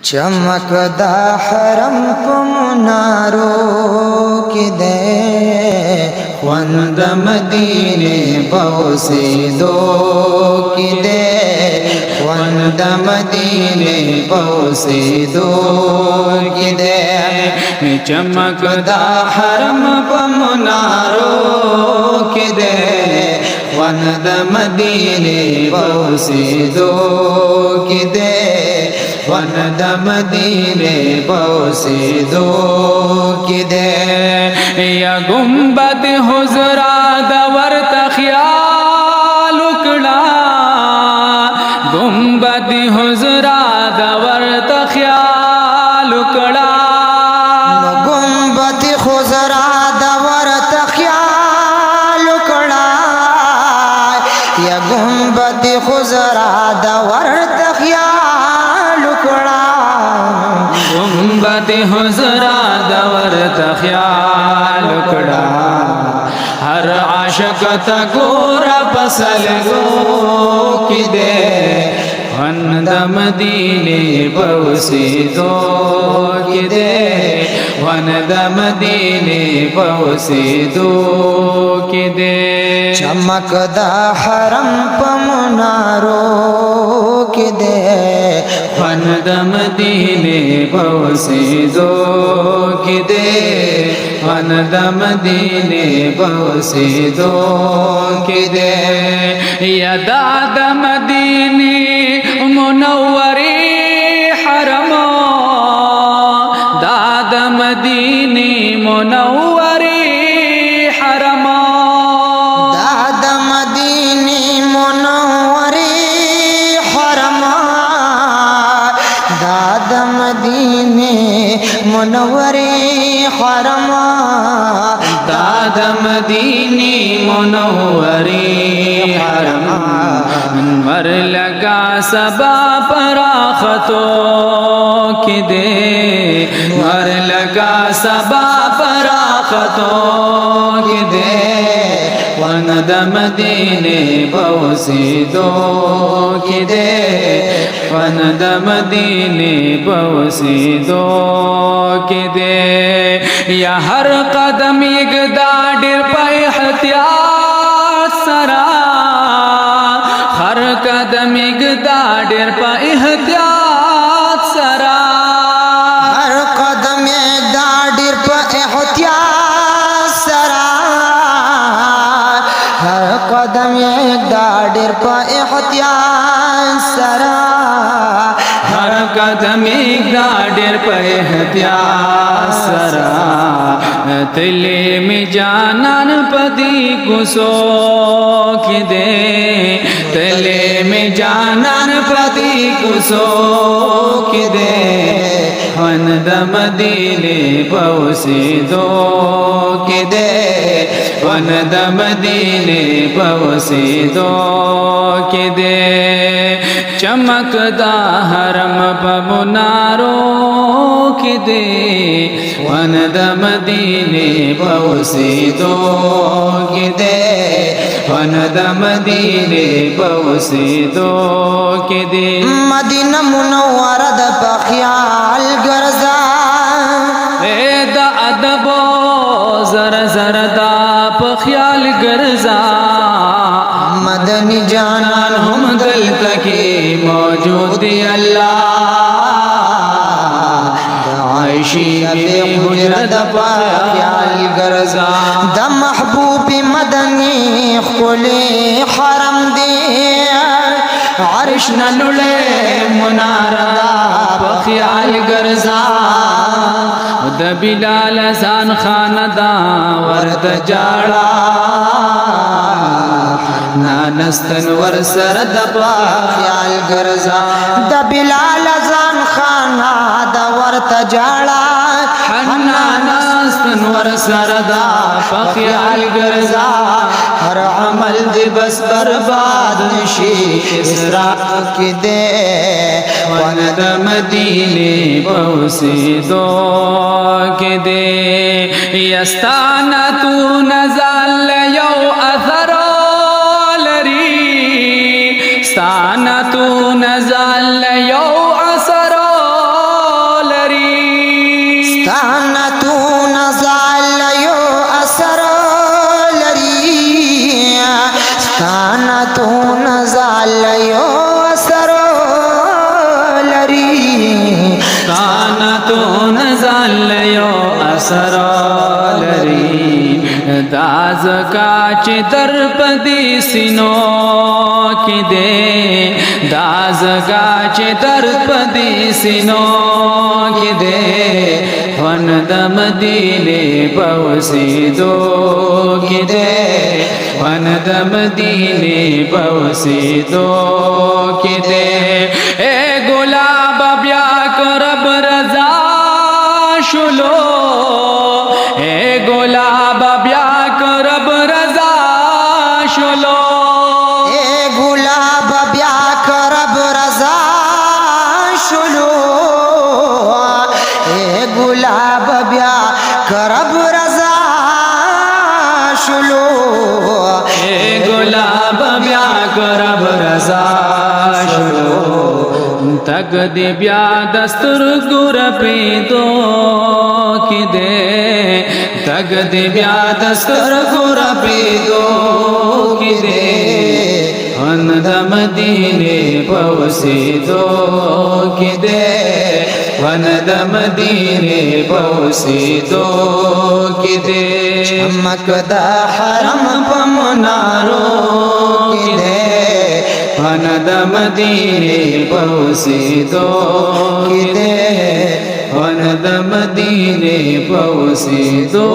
चमकदा हरम को मुनारो की दे ख्वंद मदीने बौसे दो की दे ख्वंद मदीने बौसे दो की दे चमकदा हरम को मुनारो की दे ख्वंद मदीने बौसे दो की दे वनद मदीने बौसे दो की दे या गुंबद हुजरा दवर तख्याल उकड़ा गुंबद हुजरा दवर तख्याल उकड़ा गुंबद हुजरा दवर तख्याल उकड़ा या गुंबद हुजरा दवर गुंबद हुजरा दवर तख्याल उकड़ा हर आशिक तगोरा पसल गो की दे ख्वंद मदीने बौसे दो की दे ख्वंद मदीने बौसे दो की दे चमकदा हरम प मुनारो की दे ख्वंद मदीने बौसे दो की दे ख्वंद मदीने बौसे दो की दे या दाद मदीने मुनव्वरी हरमो दाद मदीने मुनव्वरी हरमो दाद मदीने मुनव्वरी हरमो दाद मदीने मुनव्वरी हरमो दाद मदीने मुनव्वरी हरमो मर लगा सबा पराखतो की दे मर लगा सबा पराखतो की दे ख्वंद मदीने बौसे दो की दे ख्वंद मदीने बौसे दो की दे या हर कदम एक दाडिर पे एहतियात सरा हर कदम एक दाडिर पे एहतियात सरा हर कदम एक दाडिर पे एहतियात सरा हर कदम एक दाडिर पे एहतियात सरा हर कदम एक दाडिर पे एहतियात सरा तिले में जानन पदी कुसो की दे तिले में जानन पदी कुसो की दे ख्वंद मदीने बौसे दो की दे ख्वंद मदीने बौसे दो की दे चमकदा हरम प मुनारो की दे ख्वंद मदीने बौसे दो की दे ख्वंद मदीने बौसे दो की दे मदीना मुनव्वरा द ख्याल गरजा ए द अदबो जरा जरा दा ख्याल गरजा मदनी जानन हम दिल तके मौजूद अल्लाह आयशी बे हुजरत ख्याल गरजा द महबूब मदनी खुले हरम दे अर्श न लुले मुनारा ख्याल गरजा द बिलाल सान खानदा वर्द जाड़ा नानस्तन वर सरद ख्याल गरजा द बिलाल सान खाना द वर्त जाड़ा नानस्तन वर सरदा ख्याल गरजा हर अमल दिवस बर्बाद नशी इसरा की दे ख्वंद मदीने बौसे दो की दे यस्ताना तू नज़ल यौ अथरो लरी स्थाना तू नज़ल यौ असरो सरलरी दाज काच दर्पदी सिनो की दे दाज काच दर्पदी सिनो की दे वन दम दीने पवसी दो की दे वन दम दीने पवसी दो की दे ए गुलाब ब्या करब रजा शुलो ए गुलाब ब्या करब रजा शुलो ए गुलाब ब्या करब रजा शुलो ए गुलाब ब्या करब रजा शुलो ए गुलाब ब्या करब रजा शुलो तक दे ब्या दस्तूर गुर पे दो की दे तक दे ब्या दस्तूर गुर पे दो की दे वन दम दीने पवसी दो की दे वन दम दीने पवसी दो की दे चमकदा हरम पमनारो की दे वन दम दीने पवसी दो की दे वन दम दीने पवसी दो